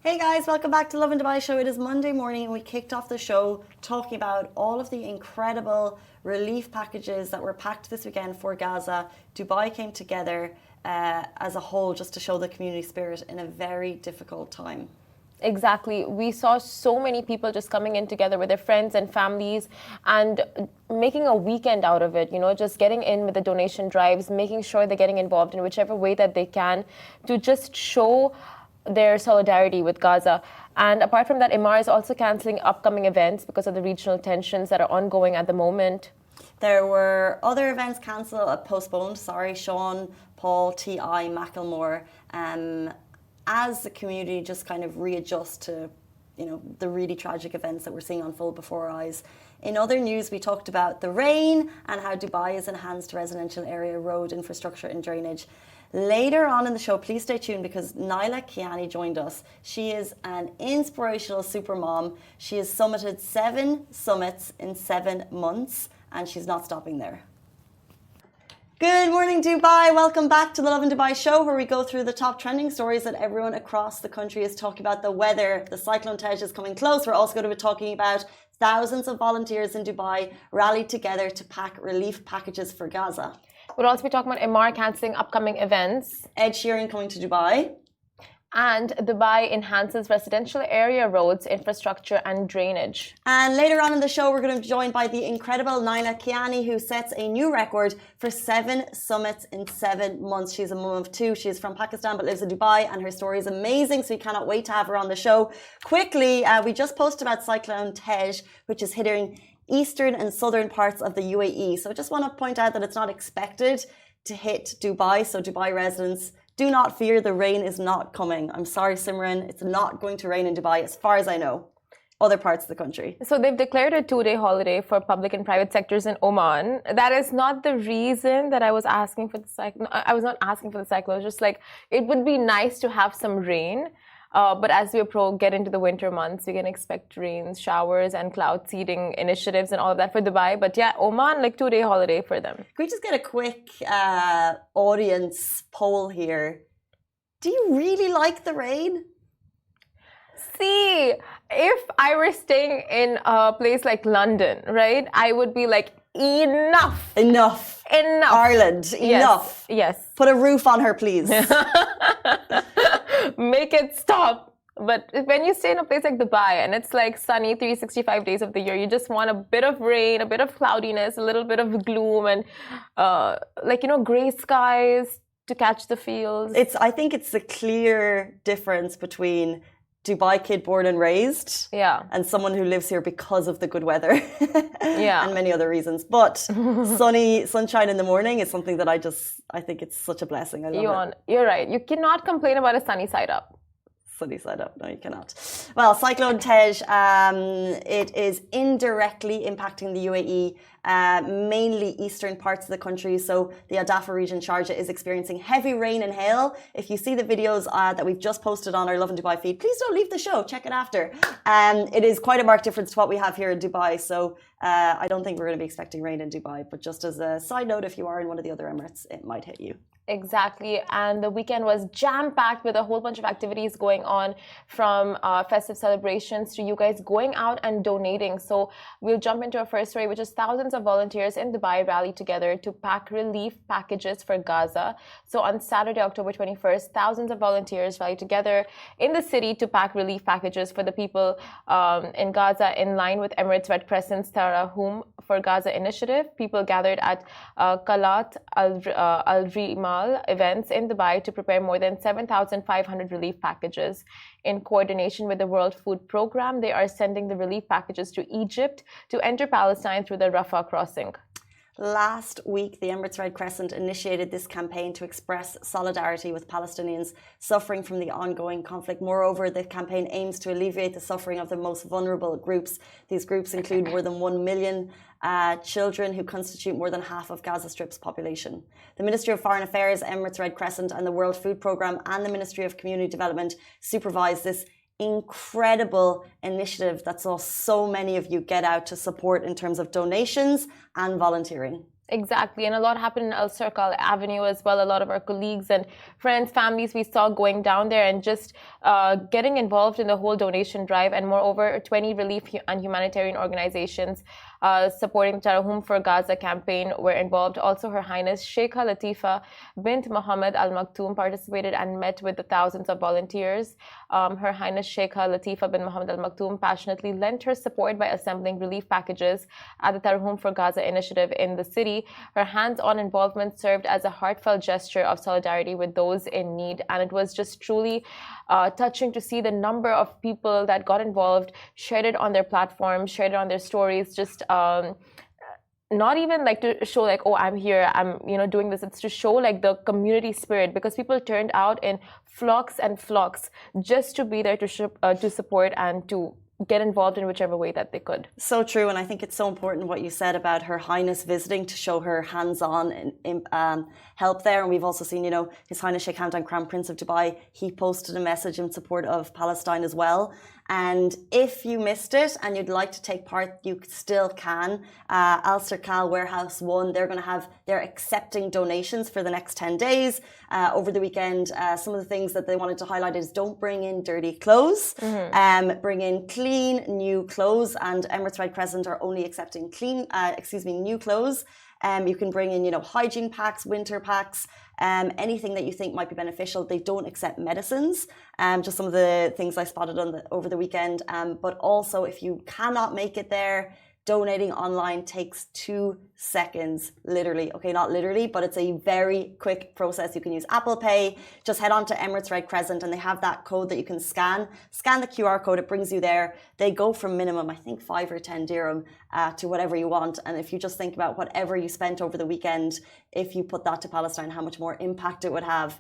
Hey guys, welcome back to Lovin Dubai show. It is Monday morning and we kicked off the show talking about all of the incredible relief packages that were packed this weekend for Gaza. Dubai came together as a whole just to show the community spirit in a very difficult time. Exactly. We saw so many people just coming in together with their friends and families and making a weekend out of it, just getting in with the donation drives, making sure they're getting involved in whichever way that they can to just show their solidarity with Gaza. And apart from that, Emirates is also cancelling upcoming events because of the regional tensions that are ongoing at the moment. There were other events postponed. Sean, Paul, T.I., Macklemore, as the community just kind of readjusts to, the really tragic events that we're seeing unfold before our eyes. In other news, we talked about the rain and how Dubai has enhanced residential area road infrastructure and drainage. Later on in the show, please stay tuned because Naila Kiani joined us. She is an inspirational supermom. She has summited 7 summits in 7 months and she's not stopping there. Good morning, Dubai. Welcome back to the Lovin Dubai show, where we go through the top trending stories that everyone across the country is talking about. The weather, the cyclone Tej is coming close. We're also going to be talking about thousands of volunteers in Dubai rallied together to pack relief packages for Gaza. We'll also be talking about Emirates cancelling upcoming events. Ed Sheeran coming to Dubai. And Dubai enhances residential area roads, infrastructure and drainage. And later on in the show, we're going to be joined by the incredible Naila Kiani, who sets a new record for 7 summits in 7 months. She's a mum of 2. She is from Pakistan but lives in Dubai, and her story is amazing, so we cannot wait to have her on the show. Quickly, we just posted about Cyclone Tej, which is hitting eastern and southern parts of the UAE. So I just want to point out that it's not expected to hit Dubai. So Dubai residents, do not fear, the rain is not coming. I'm sorry, Simran, it's not going to rain in Dubai as far as I know. Other parts of the country. So they've declared a 2-day holiday for public and private sectors in Oman. That is not the reason that I was asking for the cyclone. I was not asking for the cyclone. It was just like, it would be nice to have some rain. But as we get into the winter months, we can expect rains, showers, and cloud seeding initiatives and all of that for Dubai. But yeah, Oman, 2-day holiday for them. Can we just get a quick audience poll here? Do you really like the rain? See, if I were staying in a place like London, right, I would be like, enough. Ireland, enough. Yes. Put a roof on her, please. Make it stop. But when you stay in a place like Dubai and it's like sunny 365 days of the year, you just want a bit of rain, a bit of cloudiness, a little bit of gloom, and gray skies to catch the feels. I think it's a clear difference between Dubai kid born and raised, and someone who lives here because of the good weather, and many other reasons. But sunshine in the morning is something that I think it's such a blessing. I love it. You're right. You cannot complain about a sunny side up. Sunny side up. No, you cannot. Well, Cyclone Tej, it is indirectly impacting the UAE, mainly eastern parts of the country. So the Al Dafa region, Sharjah, is experiencing heavy rain and hail. If you see the videos that we've just posted on our Lovin Dubai feed, please don't leave the show. Check it after. It is quite a marked difference to what we have here in Dubai. So I don't think we're going to be expecting rain in Dubai. But just as a side note, if you are in one of the other Emirates, it might hit you. Exactly, and the weekend was jam-packed with a whole bunch of activities going on, from festive celebrations to you guys going out and donating. So we'll jump into our first story, which is thousands of volunteers in Dubai rallied together to pack relief packages for Gaza. So on Saturday, October 21st, thousands of volunteers rallied together in the city to pack relief packages for the people in Gaza, in line with Emirates Red Crescent's Tarahum for Gaza initiative. People gathered at Qalaat Alremaal Events in Dubai to prepare more than 7,500 relief packages. In coordination with the World Food Programme, they are sending the relief packages to Egypt to enter Palestine through the Rafa crossing. Last week, the Emirates Red Crescent initiated this campaign to express solidarity with Palestinians suffering from the ongoing conflict. Moreover, the campaign aims to alleviate the suffering of the most vulnerable groups. These groups include more than 1 million children who constitute more than half of Gaza Strip's population. The Ministry of Foreign Affairs, Emirates Red Crescent and the World Food Programme and the Ministry of Community Development supervise this incredible initiative that saw so many of you get out to support in terms of donations and volunteering. Exactly, and a lot happened in Al Circle Avenue as well. A lot of our colleagues and friends, families we saw going down there and just getting involved in the whole donation drive. And moreover, 20 relief and humanitarian organizations supporting Tarahum for Gaza campaign were involved. Also, Her Highness Sheikha Latifa bint Mohammed Al Maktoum participated and met with the thousands of volunteers. Her Highness Sheikha Latifa bint Mohammed Al Maktoum passionately lent her support by assembling relief packages at the Tarahum for Gaza initiative in the city. Her hands-on involvement served as a heartfelt gesture of solidarity with those in need, and it was just truly touching to see the number of people that got involved, shared it on their platforms, shared it on their stories, just not even like to show like, oh, I'm here, I'm doing this. It's to show like the community spirit, because people turned out in flocks and flocks just to be there to support and to get involved in whichever way that they could. So true, and I think it's so important what you said about Her Highness visiting to show her hands-on help there. And we've also seen, His Highness Sheikh Hamdan, Crown Prince of Dubai, he posted a message in support of Palestine as well. And if you missed it and you'd like to take part, you still can. Al Circle Warehouse 1, they're accepting donations for the next 10 days. Over the weekend, some of the things that they wanted to highlight is don't bring in dirty clothes, bring in clean, new clothes, and Emirates Red Crescent are only accepting new clothes. You can bring in, hygiene packs, winter packs, anything that you think might be beneficial. They don't accept medicines. Just some of the things I spotted over the weekend. But also, if you cannot make it there, donating online takes 2 seconds, literally. Okay, not literally, but it's a very quick process. You can use Apple Pay. Just head on to Emirates Red Crescent and they have that code that you can scan. Scan the QR code, it brings you there. They go from minimum, I think 5 or 10 dirham to whatever you want. And if you just think about whatever you spent over the weekend, if you put that to Palestine, how much more impact it would have.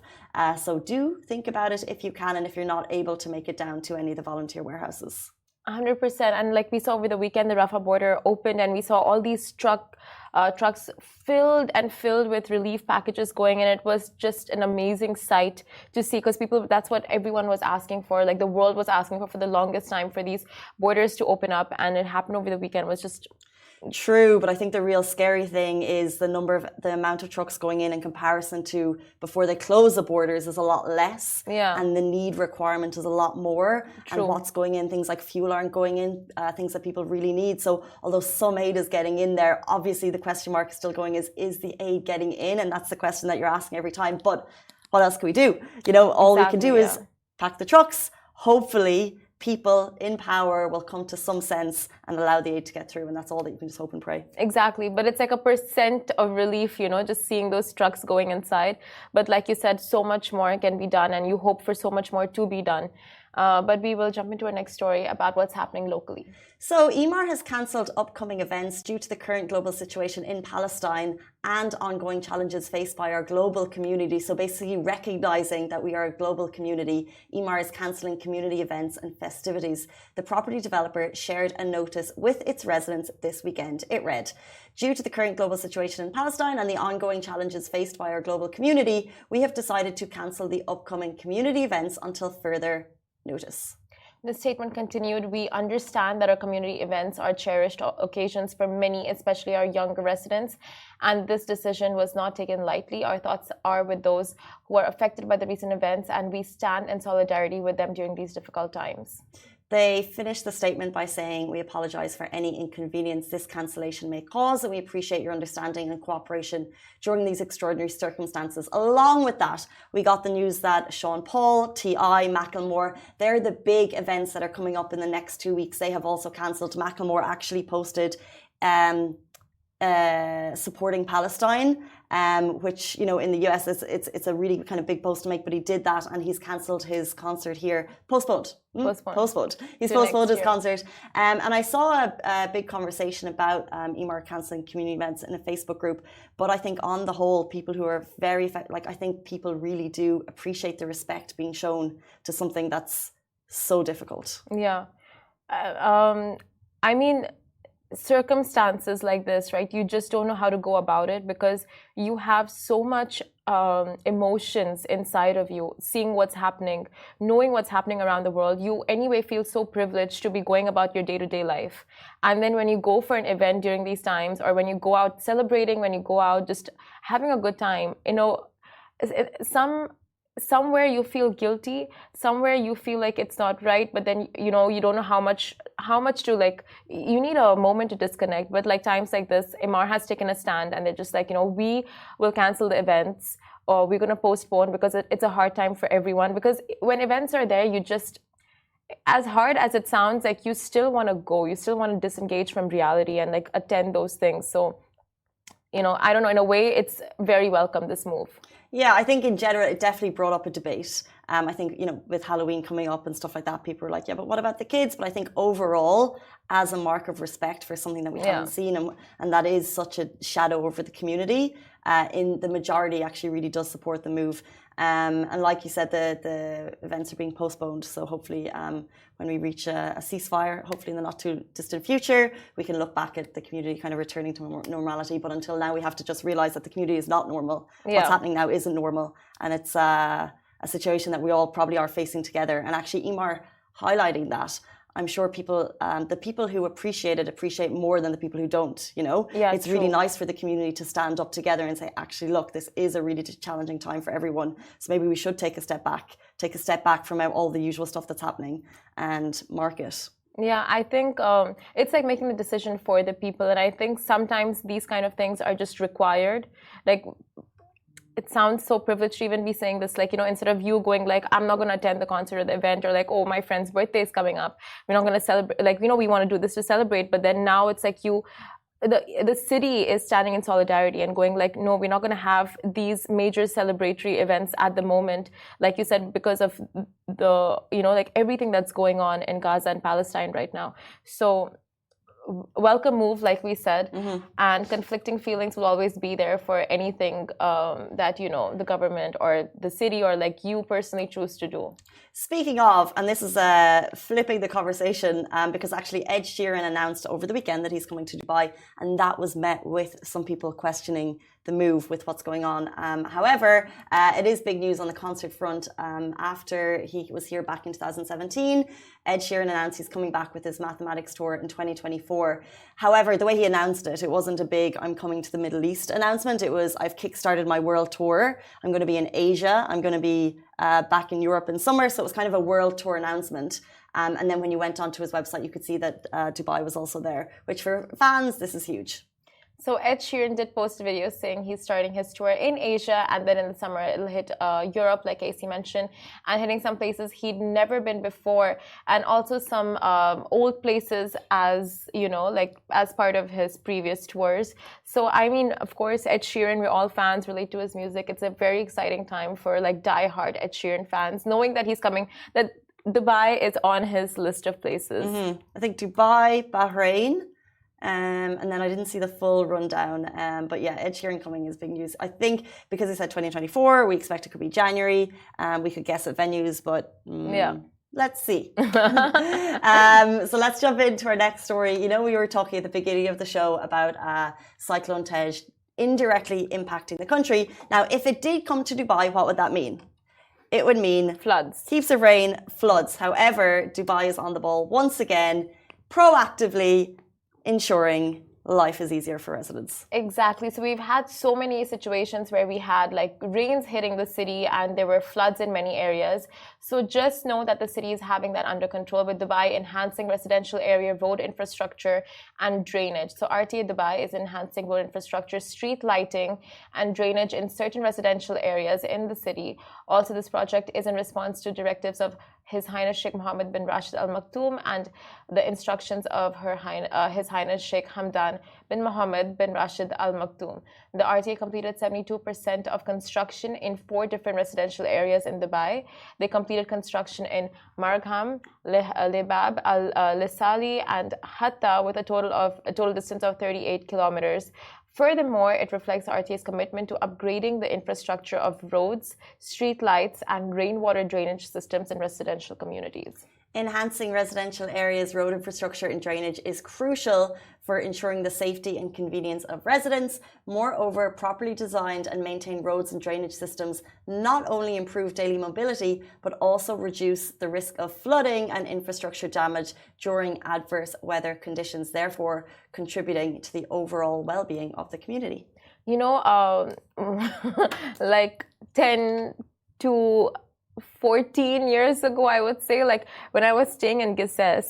So do think about it if you can, and if you're not able to make it down to any of the volunteer warehouses. 100%. And like we saw over the weekend, the Rafa border opened and we saw all these trucks filled with relief packages going, and it was just an amazing sight to see, because that's what everyone was asking for, like the world was asking for the longest time, for these borders to open up, and it happened over the weekend. It was just true, but I think the real scary thing is the amount of trucks going in comparison to before they close the borders is a lot less. Yeah. And the need requirement is a lot more. True. And what's going in, things like fuel aren't going in, things that people really need. So although some aid is getting in there, obviously the question mark is still going is the aid getting in? And that's the question that you're asking every time. But what else can we do? All we can do is pack the trucks. Hopefully people in power will come to some sense and allow the aid to get through, and that's all that you can just hope and pray. Exactly, but it's like a % of relief, just seeing those trucks going inside. But like you said, so much more can be done, and you hope for so much more to be done. But we will jump into our next story about what's happening locally. So Emaar has cancelled upcoming events due to the current global situation in Palestine and ongoing challenges faced by our global community. So basically recognising that we are a global community, Emaar is cancelling community events and festivities. The property developer shared a notice with its residents this weekend. It read, due to the current global situation in Palestine and the ongoing challenges faced by our global community, we have decided to cancel the upcoming community events until further notice. The statement continued, we understand that our community events are cherished occasions for many, especially our younger residents, and this decision was not taken lightly. Our thoughts are with those who are affected by the recent events, and we stand in solidarity with them during these difficult times. They finished the statement by saying, we apologise for any inconvenience this cancellation may cause, and we appreciate your understanding and cooperation during these extraordinary circumstances. Along with that, we got the news that Sean Paul, T.I., Macklemore, they're the big events that are coming up in the next 2 weeks. They have also cancelled. Macklemore actually posted supporting Palestine, which, in the US, it's a really kind of big post to make, but he did that and he's cancelled his concert here. Postponed. He's postponed his concert. And I saw a big conversation about Emaar cancelling community events in a Facebook group. But I think on the whole, people who are I think people really do appreciate the respect being shown to something that's so difficult. Yeah. I mean, circumstances like this, right, you just don't know how to go about it because you have so much emotions inside of you, seeing what's happening, knowing what's happening around the world. You anyway feel so privileged to be going about your day-to-day life. And then when you go for an event during these times, or when you go out celebrating, when you go out just having a good time, somewhere you feel guilty, somewhere you feel like it's not right, but then you don't know how much to, like, you need a moment to disconnect. But like times like this, Emar has taken a stand and they're just like, we will cancel the events, or we're going to postpone, because it's a hard time for everyone. Because when events are there, you just, as hard as it sounds, like, you still want to go, you still want to disengage from reality and like attend those things. So I don't know, in a way it's very welcome, this move. Yeah, I think in general, it definitely brought up a debate. I think, with Halloween coming up and stuff like that, people were like, yeah, but what about the kids? But I think overall, as a mark of respect for something that we haven't seen, and that is such a shadow over the community, in the majority actually really does support the move. And like you said, the events are being postponed. So hopefully, when we reach a ceasefire, hopefully in the not too distant future, we can look back at the community kind of returning to normality. But until now, we have to just realize that the community is not normal. Yeah. What's happening now isn't normal. And it's a situation that we all probably are facing together. And actually, Emar highlighting that, I'm sure people, the people who appreciate it appreciate more than the people who don't, Yeah, it's really nice for the community to stand up together and say, actually, look, this is a really challenging time for everyone. So maybe we should take a step back from all the usual stuff that's happening and mark it. Yeah, I think it's like making the decision for the people. And I think sometimes these kind of things are just required. Like, it sounds so privileged to even be saying this, like, instead of you going like, I'm not going to attend the concert or the event, or like, oh, my friend's birthday is coming up, we're not going to celebrate, like, we want to do this to celebrate. But then now it's like the city is standing in solidarity and going like, no, we're not going to have these major celebratory events at the moment, like you said, because of the, like everything that's going on in Gaza and Palestine right now. So welcome move, like we said, and conflicting feelings will always be there for anything that the government or the city or like you personally choose to do. Speaking of, and this is flipping the conversation, because actually Ed Sheeran announced over the weekend that he's coming to Dubai, and that was met with some people questioning the move with what's going on. However, it is big news on the concert front. After he was here back in 2017, Ed Sheeran announced he's coming back with his Mathematics tour in 2024. However, the way he announced it, it wasn't a big I'm coming to the Middle East announcement. It was, I've kickstarted my world tour. I'm going to be in Asia. I'm going to be back in Europe in summer. So it was kind of a world tour announcement. And then when you went onto his website, you could see that Dubai was also there, which for fans, this is huge. So Ed Sheeran did post a video saying he's starting his tour in Asia, and then in the summer it'll hit Europe, like AC mentioned, and hitting some places he'd never been before, and also some old places as like as part of his previous tours. So I mean, of course, Ed Sheeran, we're all fans, relate to his music. It's a very exciting time for like die-hard Ed Sheeran fans, knowing that he's coming, that Dubai is on his list of places. I think Dubai, Bahrain. And then I didn't see the full rundown. But yeah, Ed Sheeran coming is big news. I think because he said 2024, we expect it could be January. We could guess at venues, but yeah, let's see. So let's jump into our next story. We were talking at the beginning of the show about Cyclone Tej indirectly impacting the country. Now, if it did come to Dubai, what would that mean? It would mean floods. Heaps of rain, floods. However, Dubai is on the ball once again, proactively ensuring life is easier for residents. Exactly. So we've had so many situations where we had like rains hitting the city and there were floods in many areas. So just know that the city is having that under control, with Dubai enhancing residential area road infrastructure and drainage. So RTA Dubai is enhancing road infrastructure, street lighting and drainage in certain residential areas in the city. Also, this project is in response to directives of His Highness Sheikh Mohammed bin Rashid Al Maktoum and the instructions of His Highness Sheikh Hamdan bin Mohammed bin Rashid Al Maktoum. The RTA completed 72% of construction in 4 different residential areas in Dubai. They completed construction in Margham, Lebab, Al-Lisali and Hatta with a total distance of 38 kilometers. Furthermore, it reflects RTA's commitment to upgrading the infrastructure of roads, street lights, and rainwater drainage systems in residential communities. Enhancing residential areas' road infrastructure and drainage is crucial for ensuring the safety and convenience of residents. Moreover, properly designed and maintained roads and drainage systems not only improve daily mobility, but also reduce the risk of flooding and infrastructure damage during adverse weather conditions, therefore contributing to the overall well-being of the community. You know, like 10 to 14 years ago, I would say, like when I was staying in Gaza,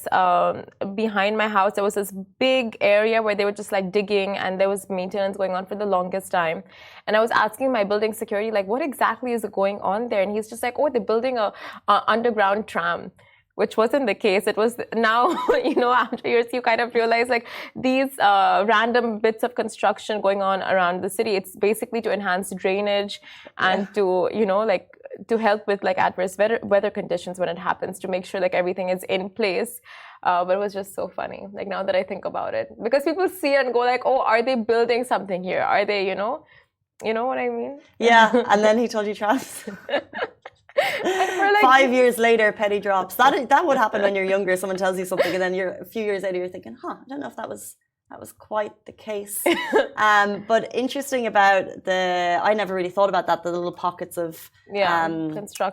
behind my house, there was this big area where they were just like digging and there was maintenance going on for the longest time. And I was asking my building security, like, what exactly is going on there? And he's just like, oh, they're building a underground tram. Which wasn't the case. It was now, you know, after years, you kind of realize like these random bits of construction going on around the city. It's basically to enhance drainage and to, you know, like to help with like adverse weather conditions when it happens, to make sure like everything is in place. But it was just so funny, like now that I think about it, because people see it and go like, oh, are they building something here? Are they, you know what I mean? Yeah, and then he told you trams. Like, 5 years later, penny drops. That would happen when you're younger. Someone tells you something, and then a few years later, you're thinking, "Huh, I don't know if that was quite the case." But interesting about I never really thought about that. The little pockets of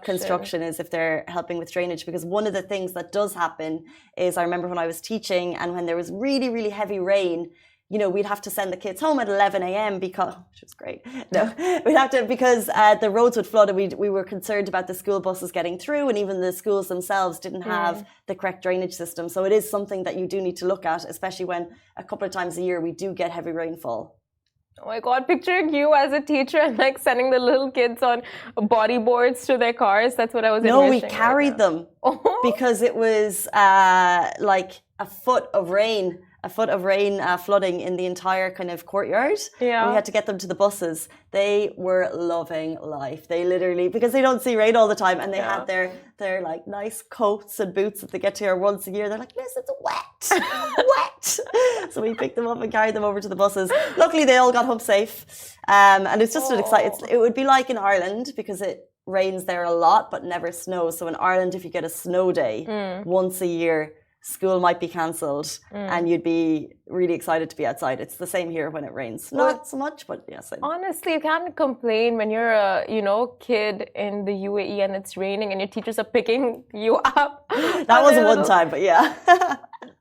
construction is if they're helping with drainage, because one of the things that does happen is I remember when I was teaching and when there was really, really heavy rain. You know, we'd have to send the kids home at 11 a.m. which was great. No, we'd have to, because the roads would flood, and we were concerned about the school buses getting through, and even the schools themselves didn't have the correct drainage system. So it is something that you do need to look at, especially when a couple of times a year we do get heavy rainfall. Oh my God, picturing you as a teacher and like sending the little kids on bodyboards to their cars. That's what I was envisioning. No, we carried them because it was like a foot of rain flooding in the entire kind of courtyard. Yeah. And we had to get them to the buses. They were loving life. They literally, because they don't see rain all the time, and they had their like nice coats and boots that they get to here once a year. They're like, Miss, it's wet, wet. So we picked them up and carried them over to the buses. Luckily, they all got home safe. And it's just it would be like in Ireland, because it rains there a lot, but never snows. So in Ireland, if you get a snow day once a year, school might be cancelled and you'd be really excited to be outside. It's the same here when it rains. Not so much, but yes. Honestly, you can't complain when you're a kid in the UAE and it's raining and your teachers are picking you up. That was one time, but yeah.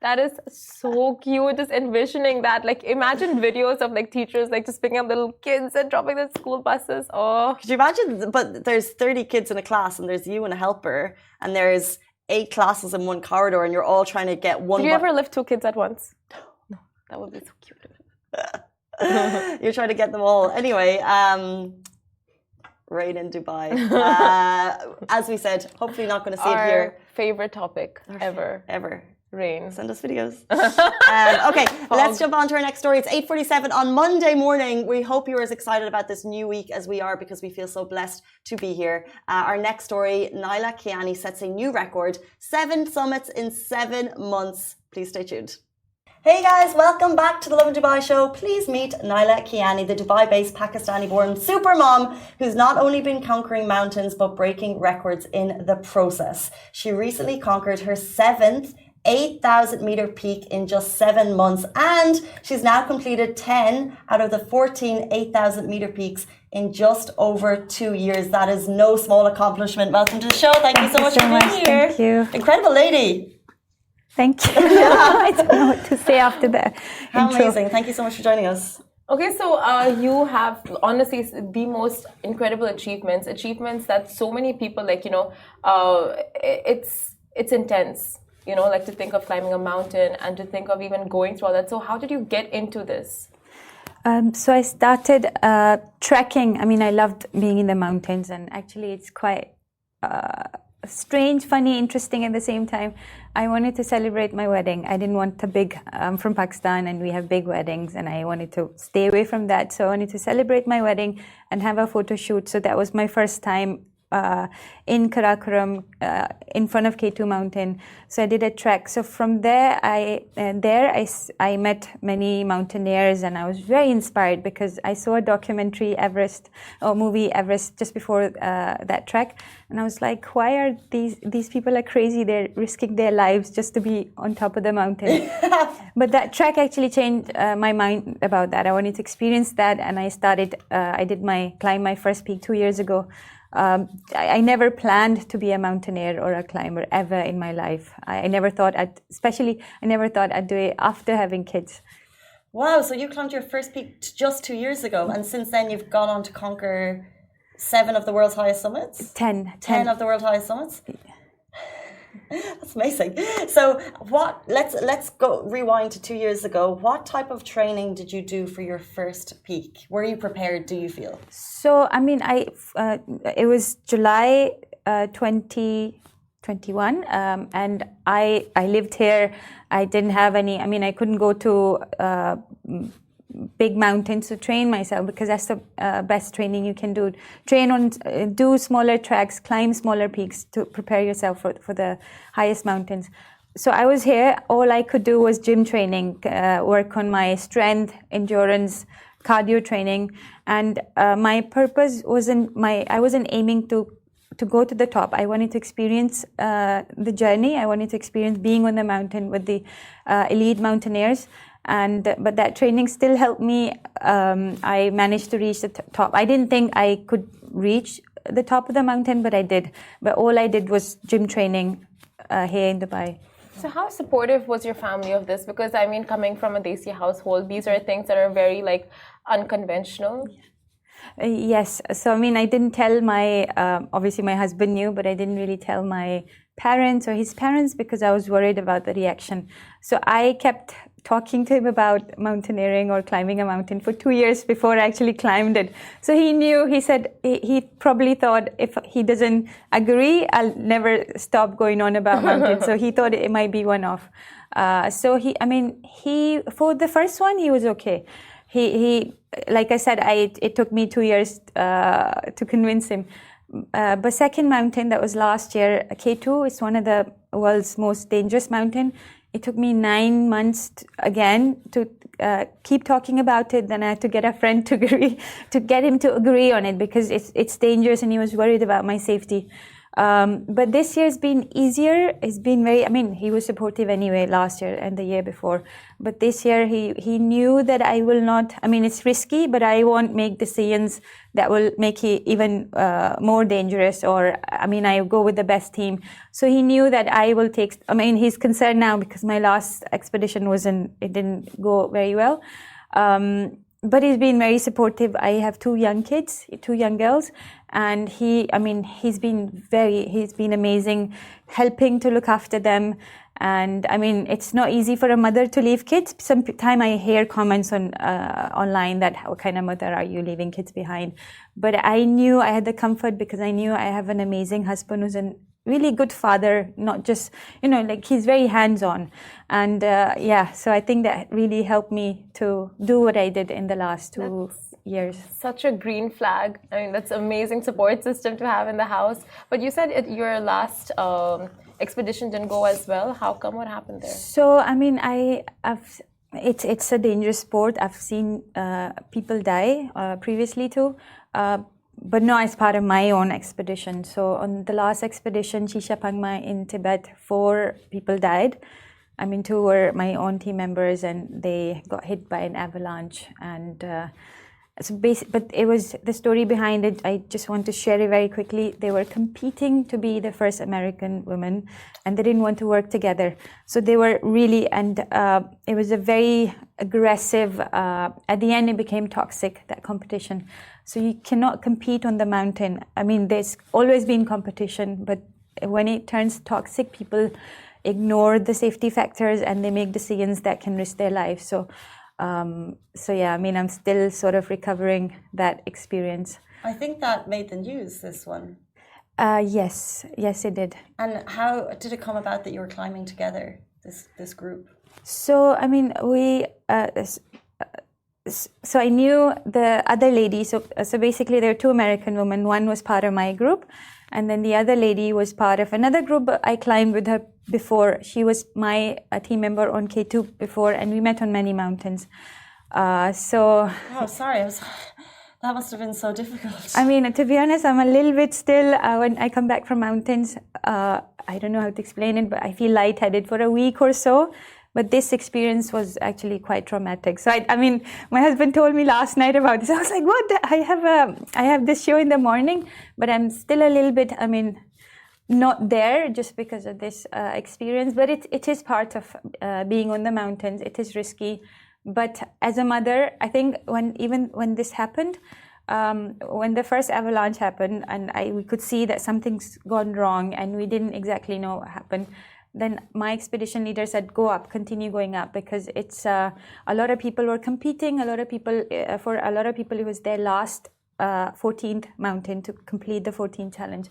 That is so cute, just envisioning that. Like, imagine videos of like teachers like just picking up little kids and dropping their school buses. Oh, could you imagine? But there's 30 kids in a class and there's you and a helper, and there's 8 classes in one corridor, and you're all trying to get one. Did you ever lift 2 kids at once? No, that would be so cute. You're trying to get them all. Anyway, rain in Dubai. As we said, hopefully not going to see it here. Our favorite topic ever. Rain. Send us videos. Okay, let's jump on to our next story. It's 8:47 on Monday morning. We hope you're as excited about this new week as we are, because we feel so blessed to be here. Our next story, Naila Kiani sets a new record, 7 summits in 7 months. Please stay tuned. Hey guys, welcome back to the Lovin Dubai show. Please meet Naila Kiani, the Dubai-based Pakistani-born super mom who's not only been conquering mountains but breaking records in the process. She recently conquered her 7th 8,000-meter peak in just 7 months, and she's now completed 10 out of the 14 8,000-meter peaks in just over 2 years. That is no small accomplishment. Welcome to the show. Thank you so much for being here. Thank you. Incredible lady. Thank you. I don't know what to say after that. How amazing. Thank you so much for joining us. Okay, so you have honestly the most incredible achievements that so many people it's intense. Like to think of climbing a mountain and to think of even going through all that. So how did you get into this? So I started trekking. I mean, I loved being in the mountains, and actually it's quite strange, funny, interesting at the same time. I wanted to celebrate my wedding. I didn't want a big, I'm from Pakistan and we have big weddings, and I wanted to stay away from that. So I wanted to celebrate my wedding and have a photo shoot. So that was my first time in Karakoram, in front of K2 Mountain. So I did a trek. So from there, I met many mountaineers, and I was very inspired because I saw a documentary movie Everest just before that trek, and I was like, why are these people are crazy? They're risking their lives just to be on top of the mountain. But that trek actually changed my mind about that. I wanted to experience that, and I climbed my first peak 2 years ago. I never planned to be a mountaineer or a climber ever in my life. I never thought I'd do it after having kids. Wow, so you climbed your first peak just 2 years ago, and since then you've gone on to conquer 7 of the world's highest summits? 10 of the world's highest summits? That's amazing. So let's go rewind to 2 years ago. What type of training did you do for your first peak? Were you prepared, do you feel? So, I mean, it was July 2021, and I lived here. I didn't have I couldn't go to big mountains to train myself because that's the best training you can do. Do smaller treks, climb smaller peaks to prepare yourself for the highest mountains. So I was here. All I could do was gym training, work on my strength, endurance, cardio training, and my purpose I wasn't aiming to go to the top. I wanted to experience the journey. I wanted to experience being on the mountain with the elite mountaineers. But that training still helped me. I managed to reach the top. I didn't think I could reach the top of the mountain, but I did. But all I did was gym training here in Dubai. So how supportive was your family of this? Because I mean, coming from a Desi household, these are things that are very unconventional. Yes. So I mean, I didn't tell obviously my husband knew, but I didn't really tell my parents or his parents because I was worried about the reaction. So I kept talking to him about mountaineering or climbing a mountain for 2 years before I actually climbed it. So he knew. He said he probably thought if he doesn't agree, I'll never stop going on about mountains. So he thought it might be one-off. So for the first one, he was okay. He like I said, it took me 2 years to convince him. But second mountain, that was last year, K2, is one of the world's most dangerous mountain. It took me 9 months to keep talking about it. Then I had to get a friend to get him to agree on it because it's dangerous, and he was worried about my safety. But this year's been easier. It's been he was supportive anyway last year and the year before. But this year he knew that I will not, it's risky, but I won't make decisions that will make it even more dangerous, or I go with the best team. So he knew that I will take, he's concerned now because my last expedition it didn't go very well. But he's been very supportive. I have 2 young kids, 2 young girls, and he's been amazing, helping to look after them. And it's not easy for a mother to leave kids. Sometimes I hear comments online that how kind of mother are you leaving kids behind? But I knew I had the comfort because I knew I have an amazing husband who's a really good father, not just, he's very hands-on. And so I think that really helped me to do what I did in the last 2 years. Such a green flag. That's amazing support system to have in the house. But you said your last expedition didn't go as well. How come? What happened there? So, it's a dangerous sport. I've seen people die previously too. But no, as part of my own expedition. So on the last expedition, Shisha Pangma in Tibet, 4 people died. 2 were my own team members, and they got hit by an avalanche. And but it was the story behind it. I just want to share it very quickly. They were competing to be the first American women, and they didn't want to work together. So they were really, and it was a very aggressive. At the end, it became toxic, that competition. So you cannot compete on the mountain. There's always been competition, but when it turns toxic, people ignore the safety factors and they make decisions that can risk their life. So yeah, I'm still sort of recovering that experience. I think that made the news, this one. Yes, it did. And how did it come about that you were climbing together, this group? So, so I knew the other lady. So basically there were 2 American women. One was part of my group, And then the other lady was part of another group, but I climbed with her before. She was my team member on K2 before, and we met on many mountains. Oh, sorry. That must have been so difficult. I mean, to be honest, I'm a little bit still, when I come back from mountains, I don't know how to explain it, but I feel lightheaded for a week or so. But this experience was actually quite traumatic. So I mean, my husband told me last night about this. I was like, what? I have this show in the morning, but I'm still a little bit, I mean, not there just because of this experience. But it is part of being on the mountains. It is risky. But as a mother, I think when this happened, when the first avalanche happened, and we could see that something's gone wrong, and we didn't exactly know what happened, then my expedition leader said, go up, continue going up, because it's a lot of people were competing. For a lot of people, it was their last 14th mountain to complete the 14th challenge.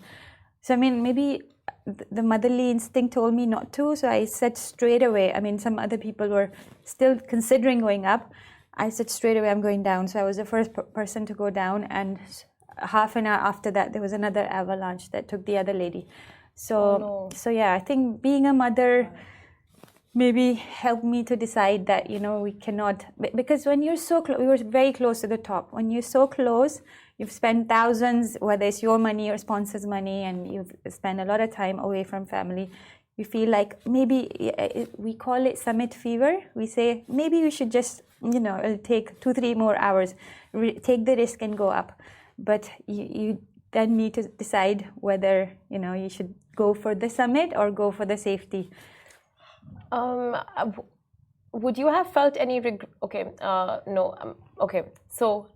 So I mean, maybe the motherly instinct told me not to. So I said straight away. I mean, some other people were still considering going up. I said straight away, I'm going down. So I was the first person to go down, and half an hour after that, there was another avalanche that took the other lady. So yeah, I think being a mother maybe helped me to decide that, we cannot, because when you're so close, we were very close to the top. When you're so close, you've spent thousands, whether it's your money or sponsors' money, and you've spent a lot of time away from family. You feel like maybe, we call it summit fever. We say, maybe we should just, it'll take 2-3 more hours, take the risk and go up. But you then need to decide whether, you should go for the summit or go for the safety. Would you have felt any regret? Okay, no. Okay, so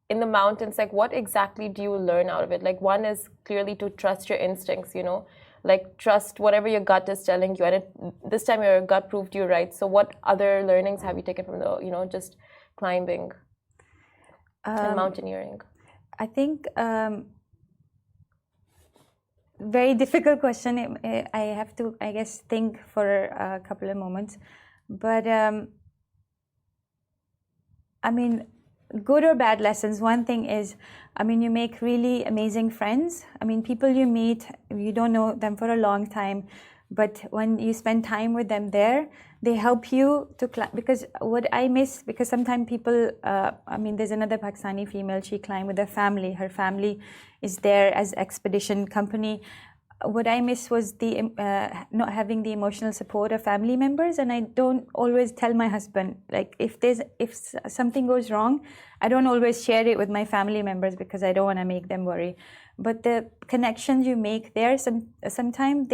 in the mountains, like, what exactly do you learn out of it? Like, one is clearly to trust your instincts, like trust whatever your gut is telling you. And this time your gut proved you right. So what other learnings have you taken from the, just climbing and mountaineering? I think, very difficult question. I have to, I guess, think for a couple of moments. But, I mean, good or bad lessons. One thing is, I mean, you make really amazing friends. I mean, people you meet, you don't know them for a long time, but when you spend time with them there, they help you to climb. Because what I miss, because sometimes people, I mean, there's another Pakistani female, she climbed with her family. Her family is there as expedition company. What I miss was the not having the emotional support of family members, and I don't always tell my husband. Like, if something goes wrong, I don't always share it with my family members because I don't want to make them worry. But the connections you make there, sometimes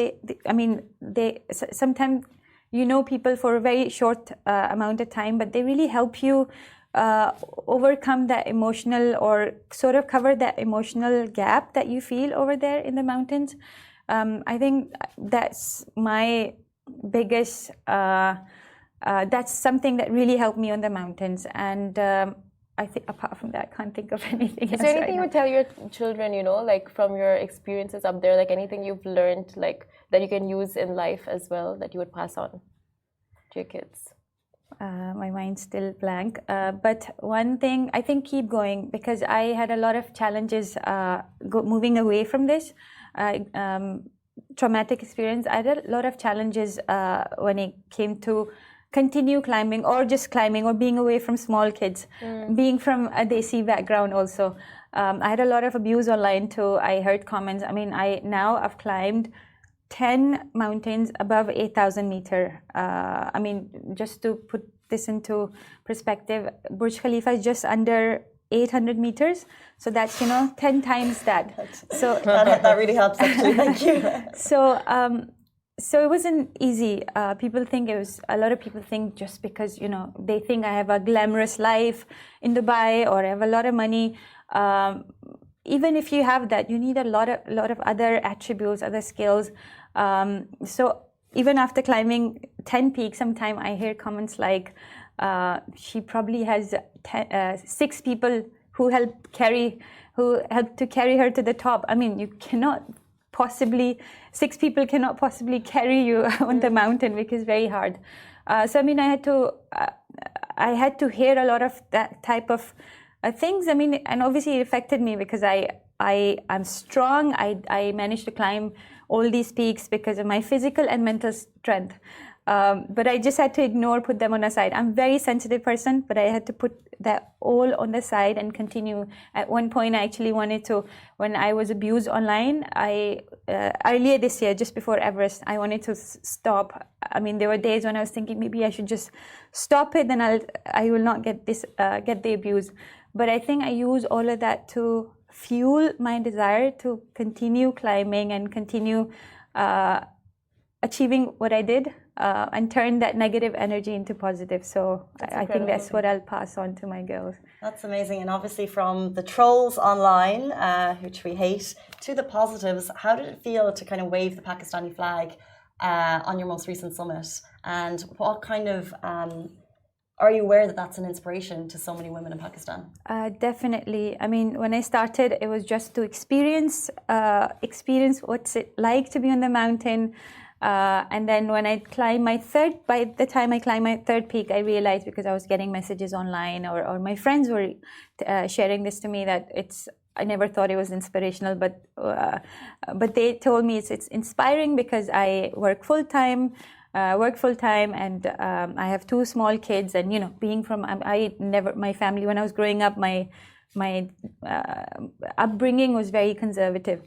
sometimes people for a very short amount of time, but they really help you overcome that emotional, or sort of cover that emotional gap that you feel over there in the mountains. I think that's my biggest, that's something that really helped me on the mountains. And I think apart from that, I can't think of anything else. Is there anything you would tell your children, like from your experiences up there, like anything you've learned, like that you can use in life as well, that you would pass on to your kids? My mind's still blank. But one thing, I think keep going, because I had a lot of challenges moving away from this traumatic experience. I had a lot of challenges when it came to continue climbing, or just climbing, or being away from small kids, being from a Desi background also. I had a lot of abuse online too. I heard comments. I mean, I've climbed 10 mountains above 8,000 meter. I mean, just to put this into perspective, Burj Khalifa is just under 800 meters. So that's, 10 times that. So that really helps, actually. Thank you. So it wasn't easy. A lot of people think just because, they think I have a glamorous life in Dubai, or I have a lot of money. Even if you have that, you need a lot of other attributes, other skills. So even after climbing 10 peaks, sometimes I hear comments like, she probably has 6 people who helped to carry her to the top. I mean, 6 people cannot possibly carry you on the mountain, because it's very hard. So I mean, I had to hear a lot of that type of things. I mean, and obviously it affected me, because I I'm strong. I managed to climb all these peaks because of my physical and mental strength. But I just had to put them on the side. I'm a very sensitive person, but I had to put that all on the side and continue. At one point, I actually wanted to, when I was abused online, earlier this year, just before Everest, I wanted to stop. I mean, there were days when I was thinking maybe I should just stop it, then I will not get the abuse. But I think I use all of that to fuel my desire to continue climbing and continue achieving what I did. And turn that negative energy into positive. So I think that's what I'll pass on to my girls. That's amazing. And obviously from the trolls online, which we hate, to the positives, how did it feel to kind of wave the Pakistani flag on your most recent summit? And what kind of, are you aware that that's an inspiration to so many women in Pakistan? Definitely. I mean, when I started, it was just to experience what's it like to be on the mountain. And then when I climbed by the time I climbed my third peak, I realized, because I was getting messages online or my friends were sharing this to me, that I never thought it was inspirational, but they told me it's inspiring because I work full time, and I have 2 small kids, and being from my family, when I was growing up, my upbringing was very conservative.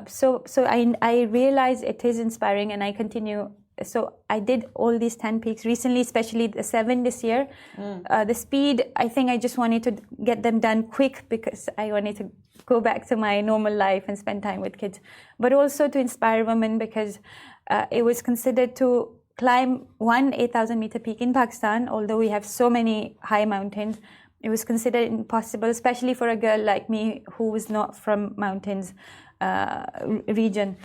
So I realized it is inspiring, and I continue. So I did all these 10 peaks recently, especially the 7 this year. The speed, I think I just wanted to get them done quick because I wanted to go back to my normal life and spend time with kids. But also to inspire women, because it was considered to climb one 8,000-meter peak in Pakistan, although we have so many high mountains. It was considered impossible, especially for a girl like me who was not from mountains region.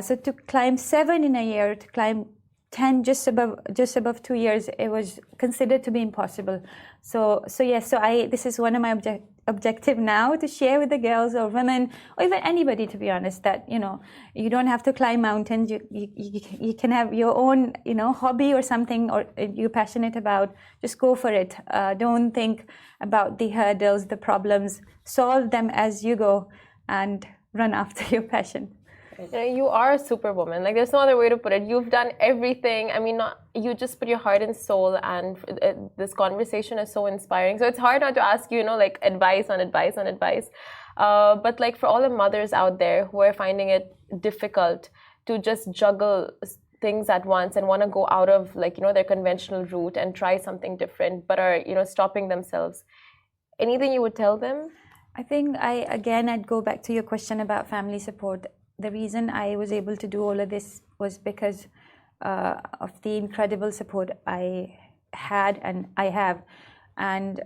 So to climb 7 in a year, to climb 10 just above 2 years, it was considered to be impossible. So this is one of my objective now, to share with the girls or women or even anybody, to be honest, that you don't have to climb mountains. You can have your own hobby or something or you're passionate about. Just go for it. Don't think about the hurdles, the problems. Solve them as you go and run after your passion. You are a superwoman. Like, there's no other way to put it. You've done everything. I mean, you just put your heart and soul, and this conversation is so inspiring. So it's hard not to ask you, like, advice on advice on advice. But like, for all the mothers out there who are finding it difficult to just juggle things at once and want to go out of, like, their conventional route and try something different, but are, stopping themselves, anything you would tell them? I think I'd go back to your question about family support. The reason I was able to do all of this was because of the incredible support I had and I have. And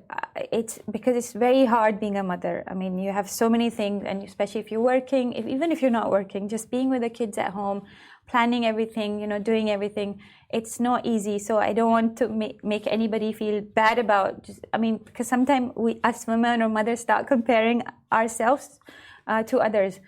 it's because it's very hard being a mother. I mean, you have so many things, and especially if you're working, even if you're not working, just being with the kids at home, planning everything, doing everything, it's not easy. So I don't want to make anybody feel bad about because sometimes we, as women or mothers, start comparing ourselves to others.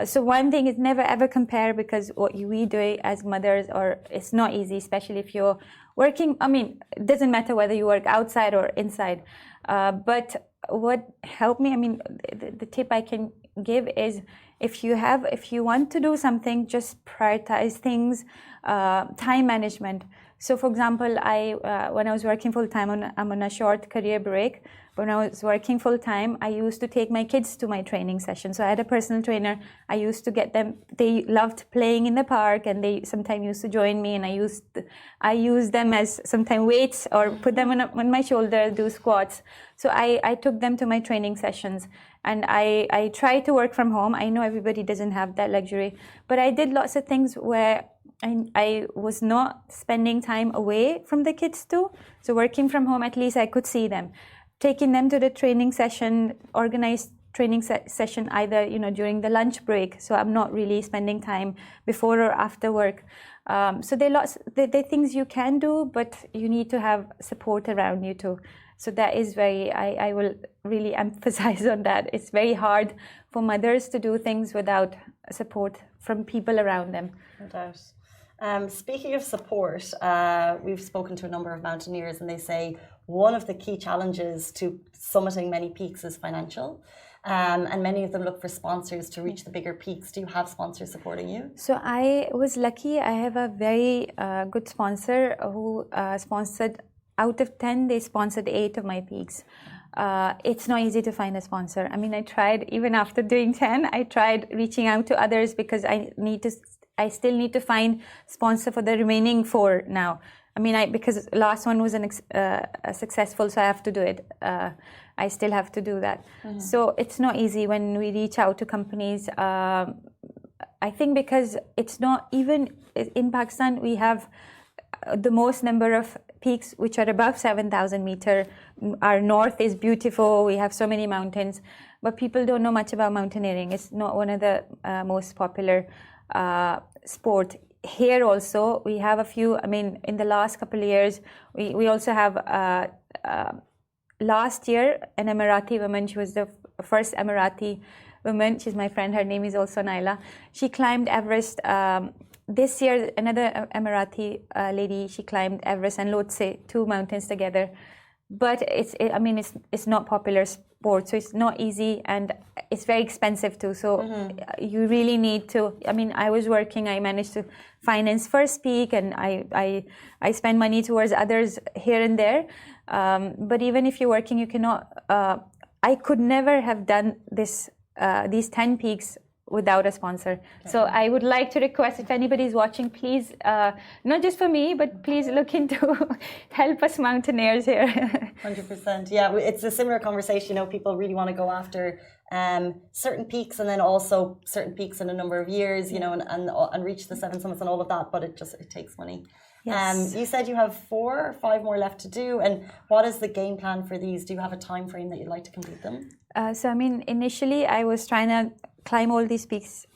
So one thing is never ever compare, because what we do as mothers, it's not easy, especially if you're working. I mean, it doesn't matter whether you work outside or inside. But what helped me, the tip I can give is, if you want to do something, just prioritize things, time management. So for example, when I was working full time, I'm on a short career break. When I was working full time, I used to take my kids to my training session. So I had a personal trainer. I used to get them. They loved playing in the park, and they sometimes used to join me. And I used them as sometimes weights, or put them on my shoulder, do squats. So I took them to my training sessions, and I try to work from home. I know everybody doesn't have that luxury, but I did lots of things where I was not spending time away from the kids too. So working from home, at least I could see them. Taking them to the training session, organized training session, either during the lunch break, so I'm not really spending time before or after work. So there are things you can do, but you need to have support around you too. So that is I will really emphasize on that. It's very hard for mothers to do things without support from people around them. No doubt. Speaking of support, we've spoken to a number of mountaineers, and they say one of the key challenges to summiting many peaks is financial. and many of them look for sponsors to reach the bigger peaks. Do you have sponsors supporting you? So I was lucky. I have a very good sponsor who sponsored, out of 10, they sponsored 8 of my peaks. It's not easy to find a sponsor. I mean, I tried, even after doing 10, I tried reaching out to others because I still need to find sponsor for the remaining 4 now. I mean, because last one was successful, so I have to do it. I still have to do that. So it's not easy when we reach out to companies. I think because it's not, even in Pakistan, we have the most number of peaks which are above 7,000 meters. Our north is beautiful. We have so many mountains, but people don't know much about mountaineering. It's not one of the most popular sport. Here also, we have a few. I mean, in the last couple of years, we also have. Last year, an Emirati woman. She was the first Emirati woman. She's my friend. Her name is also Naila. She climbed Everest. This year, another Emirati lady. She climbed Everest and Lhotse, 2 mountains together. But it's not popular sport, so it's not easy, and it's very expensive too. So you really need to. I mean, I was working. I managed to finance first peak, and I spend money towards others here and there. But even if you're working, you cannot. I could never have done these 10 peaks without a sponsor. So I would like to request, if anybody is watching, please, not just for me, but please look into help us mountaineers here. 100%. Yeah, it's a similar conversation. You know, people really want to go after certain peaks, and then also certain peaks in a number of years, you know, and reach the 7 summits and all of that, but it takes money. Yes. You said you have 4 or 5 more left to do, and what is the game plan for these? Do you have a time frame that you'd like to complete them? So I mean, initially I was trying to climb all these peaks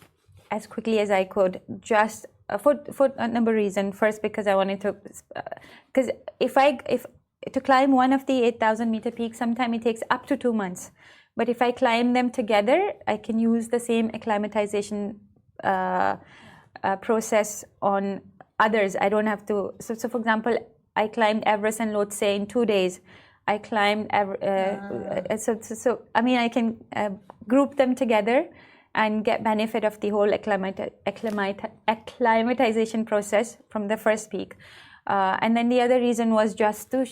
as quickly as I could, just for a number of reasons. First, because I wanted to, because if to climb one of the 8,000 meter peaks, sometimes it takes up to 2 months. But if I climb them together, I can use the same acclimatization process on others. I don't have to. So for example, I climbed Everest and Lhotse in 2 days. I climbed. So I mean, I can group them together and get benefit of the whole acclimatization process from the first peak. And then the other reason was just to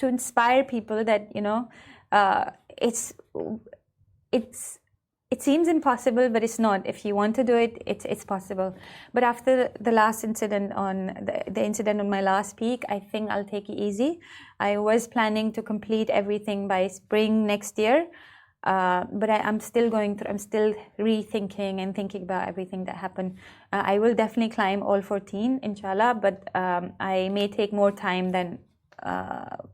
inspire people that, you know, it seems impossible, but it's not. If you want to do it, it's possible. But after the last incident the incident on my last peak, I think I'll take it easy. I was planning to complete everything by spring next year, but I'm still going through. I'm still rethinking and thinking about everything that happened. I will definitely climb all 14, inshallah, but I may take more time than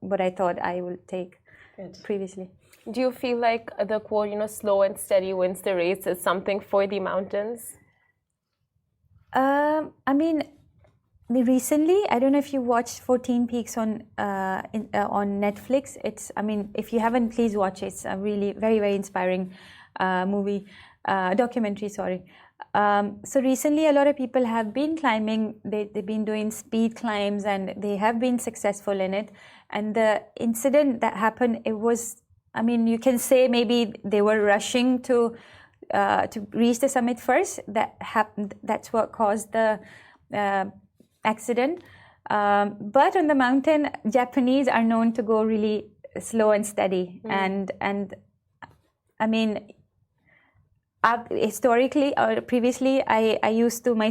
what I thought I would take previously. Do you feel like the quote, you know, slow and steady wins the race is something for the mountains? I mean, recently, I don't know if you watched 14 Peaks on Netflix. I mean, if you haven't, please watch it. It's a really very, very inspiring documentary, sorry. So recently, a lot of people have been climbing. They've been doing speed climbs, and they have been successful in it. And the incident that happened, it was, I mean, you can say maybe they were rushing to reach the summit first. That happened. That's what caused the accident. But on the mountain, Japanese are known to go really slow and steady. And I mean, historically or previously, my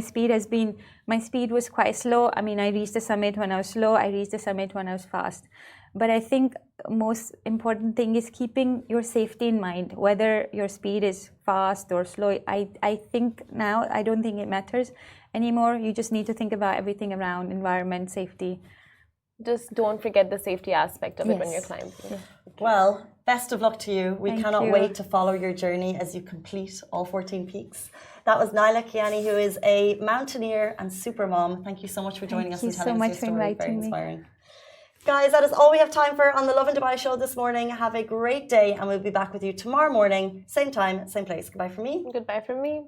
speed was quite slow. I mean, I reached the summit when I was slow. I reached the summit when I was fast. But I think most important thing is keeping your safety in mind, whether your speed is fast or slow. I think now, I don't think it matters anymore. You just need to think about everything around environment, safety. Just don't forget the safety aspect of it when you're climbing. Yeah. Well, best of luck to you. We cannot wait to follow your journey as you complete all 14 peaks. That was Naila Kiani, who is a mountaineer and super mom. Thank you so much for joining us and telling us your story. Very inspiring. Guys, that is all we have time for on the Lovin Dubai show this morning. Have a great day, and we'll be back with you tomorrow morning, same time, same place. Goodbye from me. Goodbye from me.